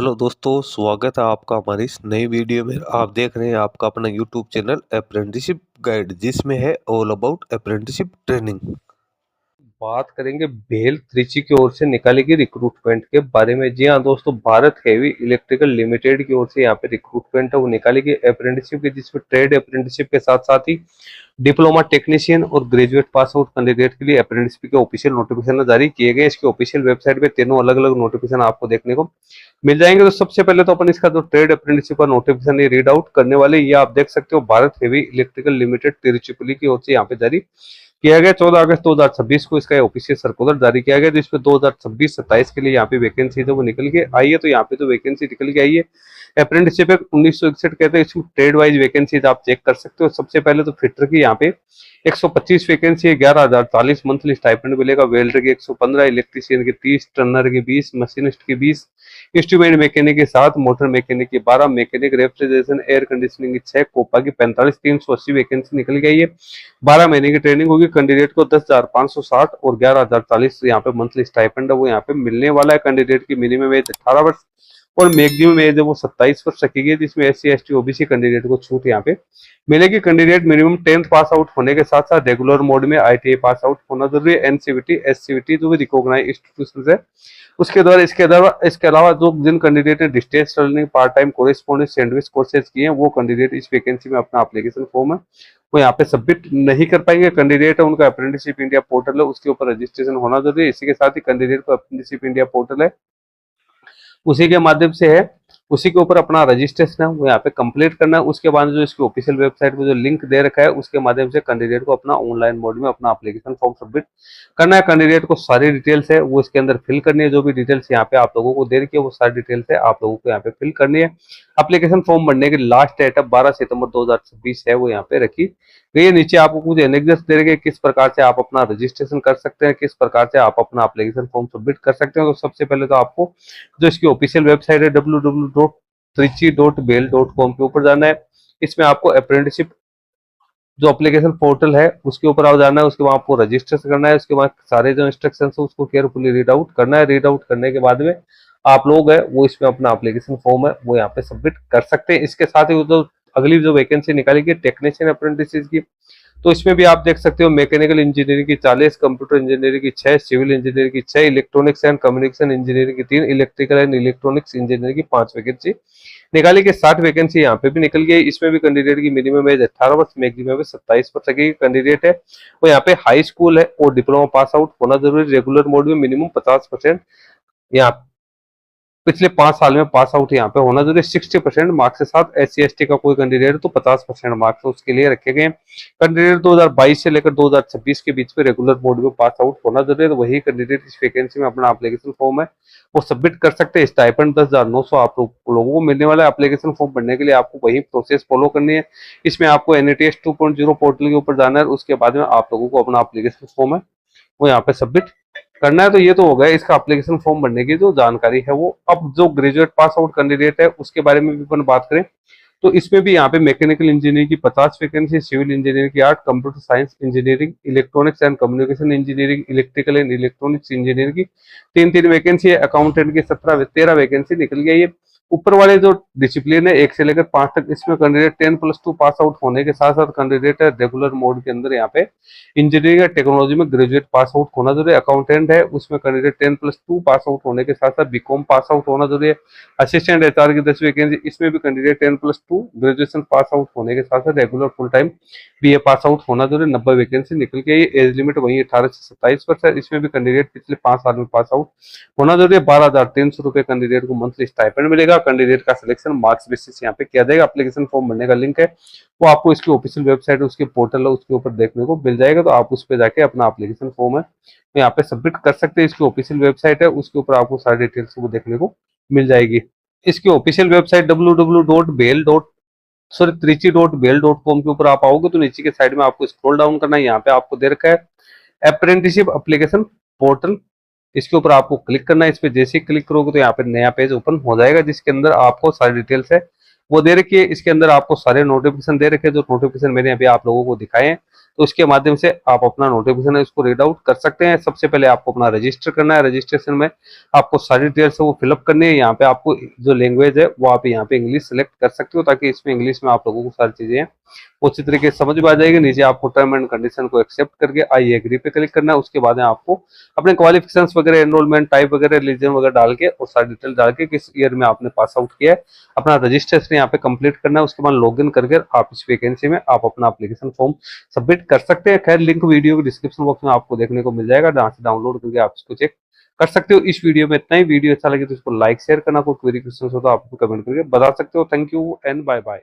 Hello दोस्तों, स्वागत है आपका हमारी इस नई वीडियो में। आप देख रहे हैं आपका अपना यूट्यूब चैनल अप्रेंटिसशिप गाइड, जिसमें है ऑल अबाउट अप्रेंटिसशिप ट्रेनिंग। बात करेंगे भेल त्रिची की ओर से निकाली गई रिक्रूटमेंट के बारे में। जी हाँ दोस्तों, भारत हेवी इलेक्ट्रिकल लिमिटेड की ओर से यहाँ पे रिक्रूटमेंट है वो निकाली गई अप्रेंटिसशिप की, जिसमें ट्रेड अप्रेंटिसशिप के साथ साथ ही डिप्लोमा टेक्नीशियन और ग्रेजुएट पास आउट कैंडिडेट के लिए अप्रेंटिसशिप के ऑफिशियल नोटिफिकेशन जारी किए गए। इसके ऑफिशियल वेबसाइट पे तीनों अलग अलग नोटिफिकेशन आपको देखने को मिल जाएंगे। तो सबसे पहले तो अपन इसका जो ट्रेड अप्रेंटिसशिप का नोटिफिकेशन ये रीड आउट करने वाले, ये आप देख सकते हो Bharat heavy electrical limited Tiruchirappalli की ओर से यहाँ पे जारी किया गया। 14 अगस्त 2026 को इसका ऑफिशियल सर्कुलर जारी किया गया, जिसमें 2026-27 के लिए यहाँ पे वैकेंसी जो वो निकल के आई है। तो यहाँ पे तो वैकेंसी निकल के आई है अप्रेंटिसशिप 1961 कहते हैं। इसमें ट्रेड वाइज वैकेंसीज आप चेक कर सकते हो। सबसे पहले तो फिटर की यहाँ पे 125 वैकेंसी है, 11,040 मंथली स्टाइपेंड मिलेगा। वेल्डर की 115, इलेक्ट्रीशियन की 30, टर्नर की 20, मशीनिस्ट की 20, इंस्ट्रूमेंट मैकेनिक की 7, मोटर मैकेनिक की 12, मैकेनिक रेफ्रिजरेशन एयर कंडीशनिंग की 6, कोपा की 45, 380 वैकेंसी निकल गई है। 12 महीने की ट्रेनिंग होगी। कैंडिडेट को 10,560 और 11,040 यहाँ पे मंथली स्टाइपेंड है वो यहाँ पे मिलने वाला है। कैंडिडेट की मिनिमम एज 18 वर्ष और मैक्सिमम एज है वो 27 वर्ष रखी, जिसमें SC ST OBC कैंडिडेट को छूट यहाँ पे मिलेगी। Candidate minimum 10th pass out होने के साथ साथ रेगुलर मोड में ITI पास आउट होना जरूरी है। NCVT SCVT जो भी रिकॉग्नाइज इंस्टीट्यूशन है उसके द्वारा। इसके अलावा जो जिन कैंडिडेट ने distance learning, part time correspondence, sandwich courses किए हैं, वो कैंडिडेट इस वैकेंसी में अपना एप्लीकेशन फॉर्म है वो यहाँ पे सबमिट नहीं कर पाएंगे। कैंडिडेट है उनका अप्रेंटिसशिप इंडिया पोर्टल है, उसके ऊपर रजिस्ट्रेशन होना जरूरी है। इसी के साथ ही कैंडिडेट को अप्रेंटिसशिप इंडिया पोर्टल है उसी के माध्यम से है, उसी के ऊपर अपना रजिस्ट्रेशन है वो यहाँ पे कंप्लीट करना है। उसके बाद जो इसकी ऑफिशियल वेबसाइट पे जो लिंक दे रखा है उसके माध्यम से कैंडिडेट को अपना ऑनलाइन मोड में अपना एप्लीकेशन फॉर्म सबमिट करना है। कैंडिडेट को सारी डिटेल्स है वो इसके अंदर फिल करनी है। जो भी डिटेल्स यहाँ पे आप लोगों को दे रखी है वो सारी डिटेल्स है आप लोगों को यहाँ पे फिल करनी है। एप्लीकेशन फॉर्म भरने की लास्ट डेट 12 सितंबर 2026 है वो यहाँ पे रखी गई है। नीचे आपको कुछ एनेक्सर्स दे रखे किस प्रकार से आप अपना रजिस्ट्रेशन कर सकते हैं, किस प्रकार से आप अपना एप्लीकेशन फॉर्म सबमिट कर सकते हैं। तो सबसे पहले तो आपको जो इसकी ऑफिशियल वेबसाइट है www.trichy.bel.com के ऊपर जाना है। इसमें आपको अप्रेंटिसशिप जो एप्लीकेशन पोर्टल है उसके ऊपर आप जाना है। उसके बाद आपको रजिस्टर करना है। उसके बाद सारे जो इंस्ट्रक्शंस है उसको केयरफुली रीड आउट करना है। रीड आउट करने के बाद में आप लोग है वो इसमें अपना एप्लीकेशन फॉर्म है वो यहाँ पे सबमिट कर सकते हैं। इसके साथ ही जो अगली जो वैकेंसी निकाली गई टेक्नीशियन अप्रेंटिस की, तो इसमें भी आप देख सकते हो मैकेनिकल इंजीनियरिंग की 40, कंप्यूटर इंजीनियरिंग की 6, सिविल इंजीनियरिंग की 6, इलेक्ट्रॉनिक्स एंड कम्युनिकेशन इंजीनियरिंग की 3, इलेक्ट्रिकल एंड इलेक्ट्रॉनिक्स इंजीनियरिंग की 5 वैकेंसी निकाली गई। 60 वैकेंसी यहाँ पे भी निकल गई। इसमें भी कैंडिडेट की मिनिमम एज 18 वर्ष, मैक्सिमम एज 27 वर्ष की कैंडिडेट है वो यहाँ पे हाई स्कूल है और डिप्लोमा पास आउट होना जरूरी। रेगुलर मोड में मिनिमम 50% यहाँ पिछले 5 साल में पास आउट यहाँ पे होना जरूरी। 60% मार्क्स के साथ SC ST का कोई कैंडिडेट तो 50% मार्क्स उसके लिए रखे गए। कैंडिडेट 2022 से लेकर 2026 के बीच में रेगुलर मोड में पास आउट होना जरूरी है। तो वही कैंडिडेट इस वैकेंसी में अपना एप्लीकेशन फॉर्म है वो सबमिट कर सकते हैं। स्टाइपेंड 10,900 आप लोगों को मिलने वाला है। एप्लीकेशन फॉर्म भरने के लिए आपको वही प्रोसेस फॉलो करनी है। इसमें आपको NATS 2.0 पोर्टल के ऊपर जाना है। उसके बाद में आप लोगों को अपना एप्लीकेशन फॉर्म है वो यहाँ पे सबमिट करना है। तो ये तो हो गया इसका एप्लीकेशन फॉर्म भरने की जो जानकारी है वो। अब जो ग्रेजुएट पास आउट कैंडिडेट है उसके बारे में भी अपन बात करें तो इसमें भी यहाँ पे मैकेनिकल इंजीनियरिंग की 50 वैकेंसी, सिविल इंजीनियरिंग की 8, computer science engineering, electronics and communication engineering, electrical and electronics engineering की 3 वैकेंसी है। अकाउंटेंट की 13 वैकेंसी निकल गई है। ऊपर वाले जो डिसिप्लिन है 1 से लेकर 5 तक, इसमें कैंडिडेट 10+2 पास आउट होने के साथ साथ कैंडिडेट है रेगुलर मोड के अंदर यहाँ पे इंजीनियरिंग या टेक्नोलॉजी में ग्रेजुएट पास आउट होना जरूरी है। अकाउंटेंट है उसमें कैंडिडेट 10+2 पास आउट होने के साथ साथ BCom पास आउट होना जरूरी है। असिस्टेंट HR की 10 वैकेंसी, इसमें भी कैंडिडेट 10+2 ग्रेजुएशन पास आउट होने के साथ साथ regular full time BA pass out होना जरूरी। 90 वैकेंसी निकल के एज लिमिट वही 18 से 27 वर्ष है। इसमें भी कैंडिडेट पिछले 5 साल में पास आउट होना जरूरी है। 12,300 रुपए कैंडिडेट को मंथली स्टाइपेंड मिलेगा। कैंडिडेट का सिलेक्शन मार्क्स बेसिस यहाँ पे किया जाएगा। एप्लीकेशन फॉर्म भरने का लिंक है वो आपको इसकी ऑफिशियल वेबसाइट, उसके पोर्टल है उसके ऊपर देखने को मिल जाएगा। तो आप उस पर जाके अपना एप्लीकेशन फॉर्म है तो यहाँ पे सबमिट कर सकते हैं। इसकी ऑफिशियल वेबसाइट है उसके ऊपर आपको सारी डिटेल्स वो देखने को मिल जाएगी। इसकी ऑफिशियल वेबसाइट trichy.bel.com के ऊपर आप आओगे तो नीचे के साइड में आपको स्क्रॉल डाउन करना है। यहाँ पे आपको दे रखा है अप्रेंटिसशिप एप्लीकेशन पोर्टल, इसके ऊपर आपको क्लिक करना है। इस पे जैसे ही क्लिक करोगे तो यहाँ पे नया पेज ओपन हो जाएगा जिसके अंदर आपको सारी डिटेल्स है वो दे रखी है। इसके अंदर आपको सारे नोटिफिकेशन दे रखे हैं जो नोटिफिकेशन मैंने अभी आप लोगों को दिखाए हैं। तो उसके माध्यम से आप अपना नोटिफिकेशन है इसको रीड आउट कर सकते हैं। सबसे पहले आपको अपना रजिस्टर करना है। रजिस्ट्रेशन में आपको सारी डिटेल्स है वो फिलअप करनी है। यहाँ पे आपको जो लैंग्वेज है वो आप यहाँ पे इंग्लिश सेलेक्ट कर सकते हो, ताकि इसमें इंग्लिश में आप लोगों को सारी चीजें उसी तरीके से समझ में आ जाएगी। नीचे आपको टर्म एंड कंडीशन को एक्सेप्ट करके आई एग्री पे क्लिक करना है। उसके बाद में आपको अपने क्वालिफिकेशंस वगैरह, एनरोलमेंट टाइप वगैरह, रिलीजन वगैरह डाल के और सारी डिटेल डाल के किस ईयर में आपने पास आउट किया है अपना रजिस्ट्रेशन यहाँ पे कंप्लीट करना है। उसके बाद लॉगिन करके आप इस वैकेंसी में आप अपना एप्लीकेशन फॉर्म सबमिट कर सकते हैं। खैर लिंक वीडियो के डिस्क्रिप्शन बॉक्स में आपको देखने को मिल जाएगा, जहाँ से डाउनलोड करके आप इसको चेक कर सकते हो। इस वीडियो में इतना ही। वीडियो अच्छा लगे तो इसको लाइक शेयर करना, कोई क्वेरी क्वेश्चन हो तो आप कमेंट करके बता सकते हो। Thank you and bye bye.